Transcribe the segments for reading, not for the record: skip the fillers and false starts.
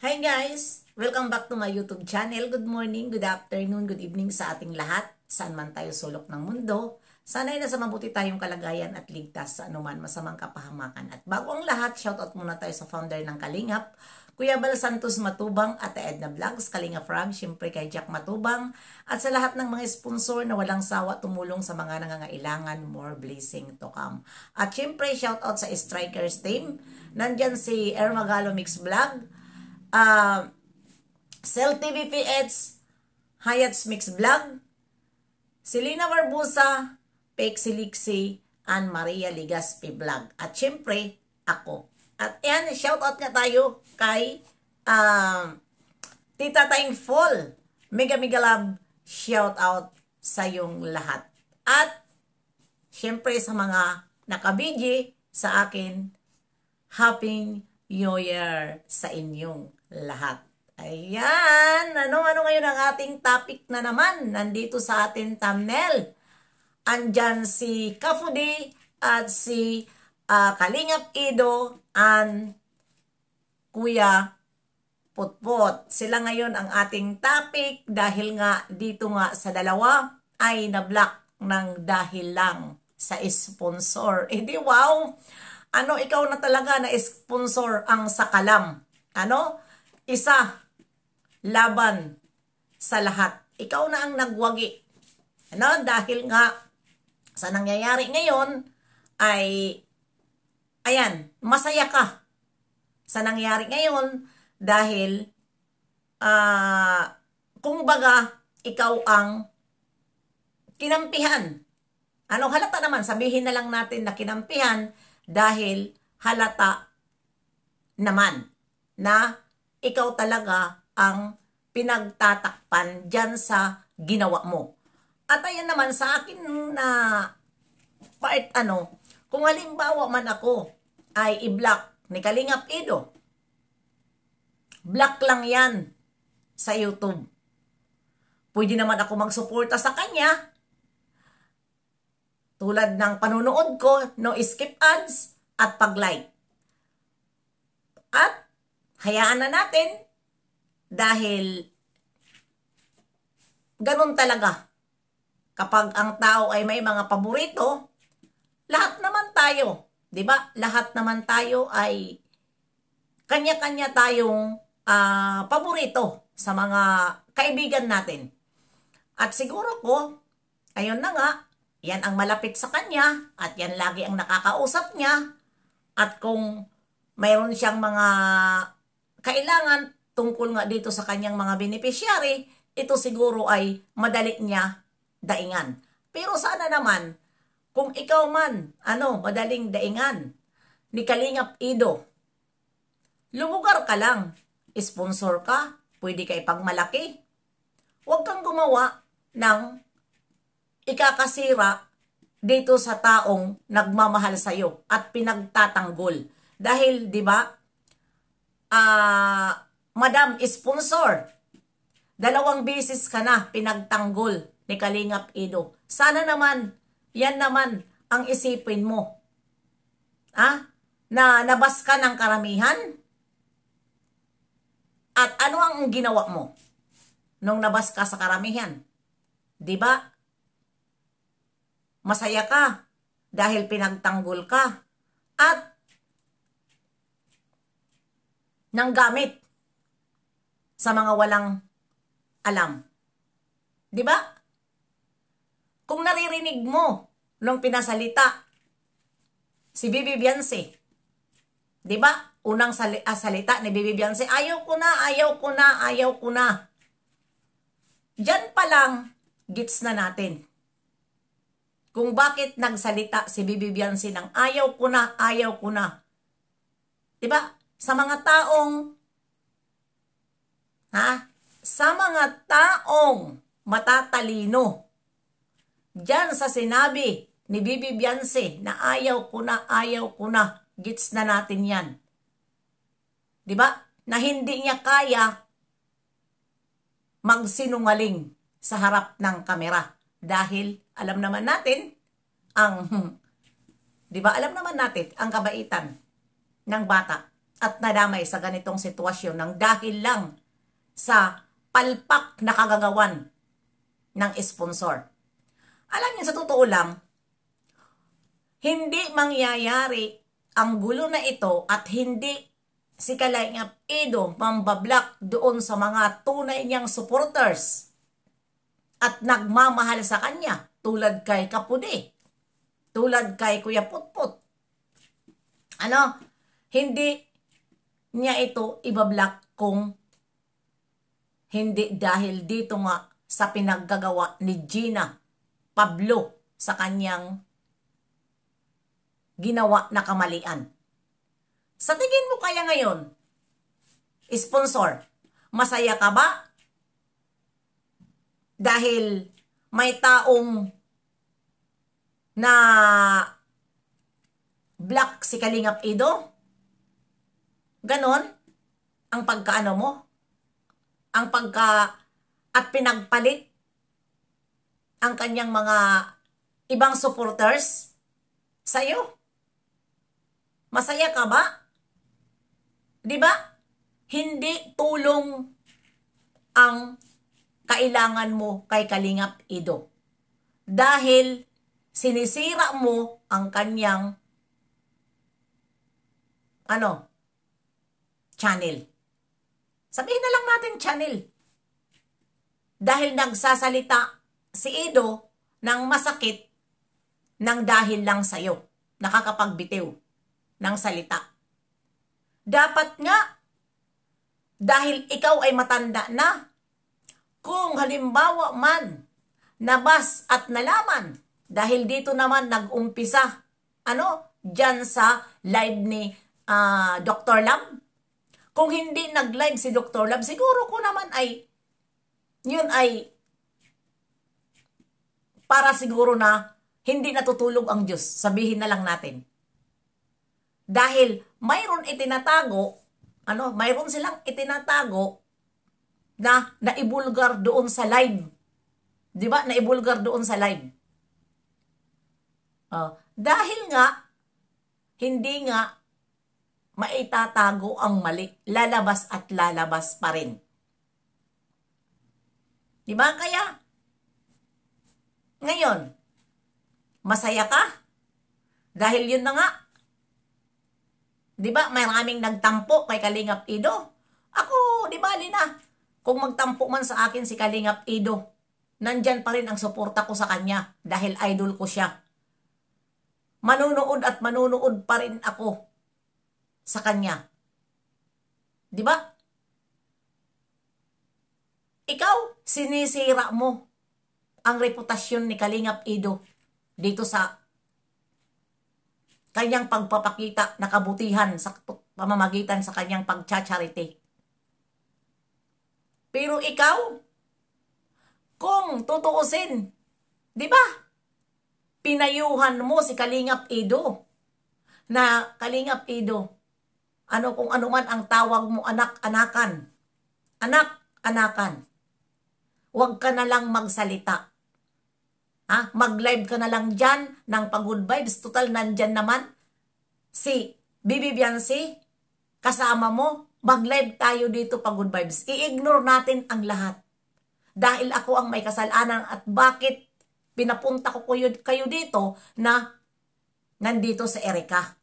Hi guys! Welcome back to my YouTube channel. Good morning, good afternoon, good evening sa ating lahat. Saan man tayo sulok ng mundo. Sana'y nasa mabuti tayong kalagayan at ligtas sa anuman masamang kapahamakan. At bago ang lahat, shoutout muna tayo sa founder ng Kalingap, Kuya Bal Santos Matubang at Edna Vlogs, Kalingap Ram, syempre kay Jack Matubang, at sa lahat ng mga sponsor na walang sawa tumulong sa mga nangangailangan, more blessing to come. At syempre, shoutout sa Strikers team. Nandyan si Ermagalo Mix Vlog, Cell TV PH, Hayat's Mix Vlog, Selena Barbusa, Pexi Lixi, and Maria Ligaspi Vlog. At syempre, ako. At yan, shoutout nga tayo kay Tita Taing Fall. Mega love, shoutout sa yung lahat. At syempre sa mga nakabidye sa akin, Happy New Year sa inyong lahat. Ayan, ano ngayon ang ating topic na naman nandito sa ating thumbnail. Andyan si Kafudi at si Kalingap Ido and Kuya Putput. Sila ngayon ang ating topic dahil nga dito nga sa dalawa ay na-block ng dahil lang sa sponsor. Eh di wow! Ano, ikaw na talaga na sponsor ang sakalam. Ano? Isa, laban sa lahat. Ikaw na ang nagwagi. Ano? Dahil nga sa nangyayari ngayon ay, ayan, masaya ka sa nangyayari ngayon dahil, kung baga, ikaw ang kinampihan. Ano, halata naman, sabihin na lang natin na kinampihan dahil halata naman na ikaw talaga ang pinagtatakpan dyan sa ginawa mo. At ayan naman sa akin na part kung halimbawa man ako ay i-block ni Kalingap Ido, block lang yan sa YouTube. Pwede naman ako magsuporta sa kanya. Tulad ng panunood ko, no skip ads at pag-like. At hayaan na natin dahil ganun talaga. Kapag ang tao ay may mga paborito, lahat naman tayo, 'di ba? Lahat naman tayo ay kanya-kanya tayong paborito sa mga kaibigan natin. At siguro ko, ayun na nga, yan ang malapit sa kanya at yan lagi ang nakakausap niya. At kung mayroon siyang mga kailangan tungkol nga dito sa kanyang mga beneficiary, ito siguro ay madali niya daingan. Pero sana naman, kung ikaw man, madaling daingan ni Kalingap Ido, lumugar ka lang, sponsor ka, pwede ka ipagmalaki. Huwag kang gumawa ng ikakasira dito sa taong nagmamahal sa'yo at pinagtatanggol. Dahil, di ba, Madam Sponsor, 2 beses ka na pinagtanggol ni Kalingap Ido. Sana naman, yan naman ang isipin mo. Na nabas ka ng karamihan? At ano ang ginawa mo nung nabas ka sa karamihan? Di ba? Masaya ka dahil pinagtanggol ka at nanggamit sa mga walang alam. Di ba? Kung naririnig mo nung pinasalita si Bibi Bianse, di ba? Unang salita ni Bibi Bianse, ayaw ko na, ayaw ko na, ayaw ko na. Diyan pa lang, gets na natin kung bakit nagsalita si Bibi Bianse ng ayaw ko na, ayaw ko na. Diba? Sa mga taong, sa mga taong matatalino, dyan sa sinabi ni Bibi Bianse na ayaw ko na, gets na natin yan. Diba? Na hindi niya kaya magsinungaling sa harap ng kamera. Dahil alam naman natin ang, di ba, alam naman natin ang kabaitan ng bata. at nadamay sa ganitong sitwasyon ng dahil lang sa palpak na kagagawan ng sponsor. Alam niyo, sa totoo lang, hindi mangyayari ang gulo na ito at hindi si Kalingap Edo mambablock doon sa mga tunay niyang supporters at nagmamahal sa kanya tulad kay Kapudi, tulad kay Kuya Putput. Hindi niya ito ibablock kung hindi dahil dito nga sa pinaggagawa ni Gina Pablo sa kanyang ginawa na kamalian. Sa tingin mo kaya ngayon, sponsor, masaya ka ba? Dahil may taong na block si Kalingap Edo? Ganon ang pagkaano mo? Ang pagka at pinagpalit ang kanyang mga ibang supporters sa'yo? Masaya ka ba? Di ba? Hindi tulong ang kailangan mo kay Kalingap Edo. Dahil sinisira mo ang kanyang channel. Sabihin na lang natin channel. Dahil nagsasalita si Edo ng masakit ng dahil lang sa'yo. Nakakapagbitiw ng salita. Dapat nga, dahil ikaw ay matanda na, kung halimbawa man, nabas at nalaman, dahil dito naman nag-umpisa, dyan sa live ni Dr. Lab. Kung hindi nag-live si Dr. Lab, siguro ko naman ay, yun ay, para siguro na, hindi natutulog ang Diyos. Sabihin na lang natin. Dahil mayroon itinatago, mayroon silang itinatago na naibulgar doon sa live. Di ba? Naibulgar doon sa live. Dahil nga, hindi nga maitatago ang mali. Lalabas at lalabas pa rin. Di ba? Kaya, ngayon, masaya ka? Dahil yun na nga. Di ba? Maraming nagtampo kay Kalingap Edo. Ako, di bali na. Kung magtampo man sa akin si Kalingap Edo, nandyan pa rin ang suporta ko sa kanya dahil idol ko siya. Manunood at manunood pa rin ako sa kanya. Di ba? Ikaw, sinisira mo ang reputasyon ni Kalingap Edo dito sa kanyang pagpapakita na kabutihan sa pamamagitan sa kanyang pagcha-charity. Pero ikaw, kung tutuusin, di ba? Pinayuhan mo si Kalingap Edo na Kalingap Edo, kung ano man ang tawag mo, anak-anakan. Anak-anakan. Huwag ka na lang magsalita. Mag-live ka na lang dyan ng pag-good vibes. Total, nandyan naman si Bibi Biancy, kasama mo. Mag-live tayo dito pag-good vibes. I-ignore natin ang lahat. Dahil ako ang may kasalanan at bakit pinapunta ko kayo dito na nandito sa Erica.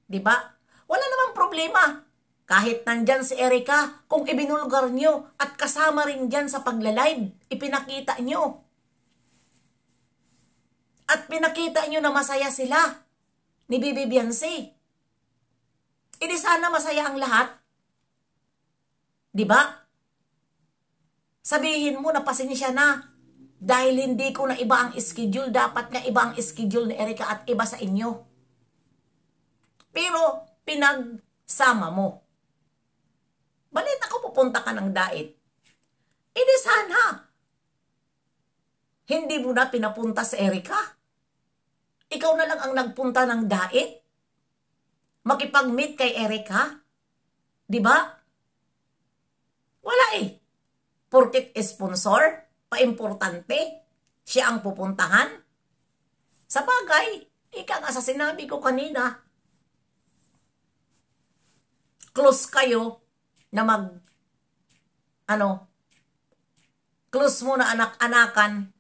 Diba? Wala namang problema. Kahit nandyan si Erica, kung ibinulgar nyo at kasama rin dyan sa pagla-live, ipinakita nyo. At pinakita nyo na masaya sila ni Bibi Biancy. Hindi sana masaya ang lahat. Diba? Sabihin mo na pasensya na. Dahil hindi ko na iba ang schedule, dapat nga iba ang schedule ni Erica at iba sa inyo. Pero pinagsama mo. Balit ako pupunta ka ng dait. Hindi sana. Hindi mo na pinapunta sa Erica. Ikaw na lang ang nagpunta ng dait. Makipag-meet kay Erica. Diba? Wala eh. Porkit sponsor, paimportante, siya ang pupuntahan. Sa bagay, ika nga sa sinabi ko kanina, close kayo na close mo na anak-anakan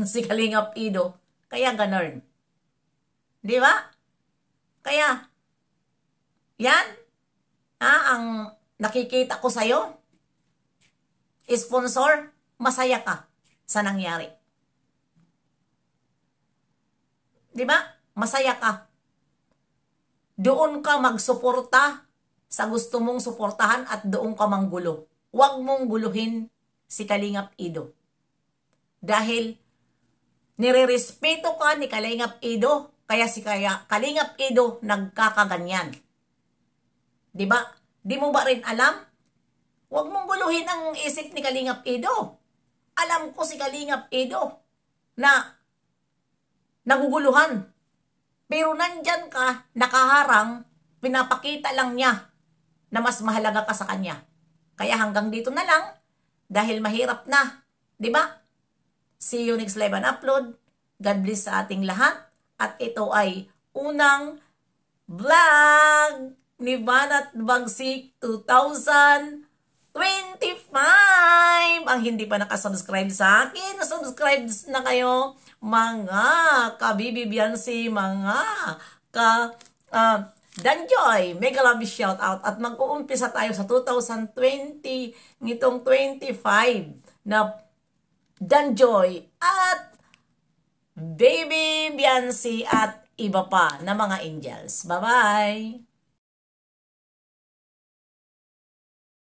si Kalingap Ido. Kaya ganun. Di ba? Kaya, yan, ang nakikita ko sa'yo, sponsor, masaya ka sa nangyari. Di ba? Masaya ka. Doon ka magsuporta sa gusto mong suportahan at doon ka manggulo. Huwag mong guluhin si Kalingap Ido. Dahil nirerespeto ka ni Kalingap Ido, kaya si Kalingap Ido nagkakaganyan. Di ba? Di mo ba rin alam? Huwag mong guluhin ang isip ni Kalingap Ido. Alam ko si Kalingap Ido na naguguluhan. Pero nandyan ka, nakaharang, pinapakita lang niya na mas mahalaga ka sa kanya. Kaya hanggang dito na lang, dahil mahirap na. Diba? See you next live and upload. God bless sa ating lahat. At ito ay unang vlog ni Banat Bagsik 2025. Ang hindi pa nakasubscribe sa akin, subscribe na kayo, mga kabibibiyansi, mga Danjoy, mega love shout out. At mag-uumpisa tayo sa 2020, nitong 25 na Danjoy at Baby Biancy at iba pa na mga angels. Bye-bye!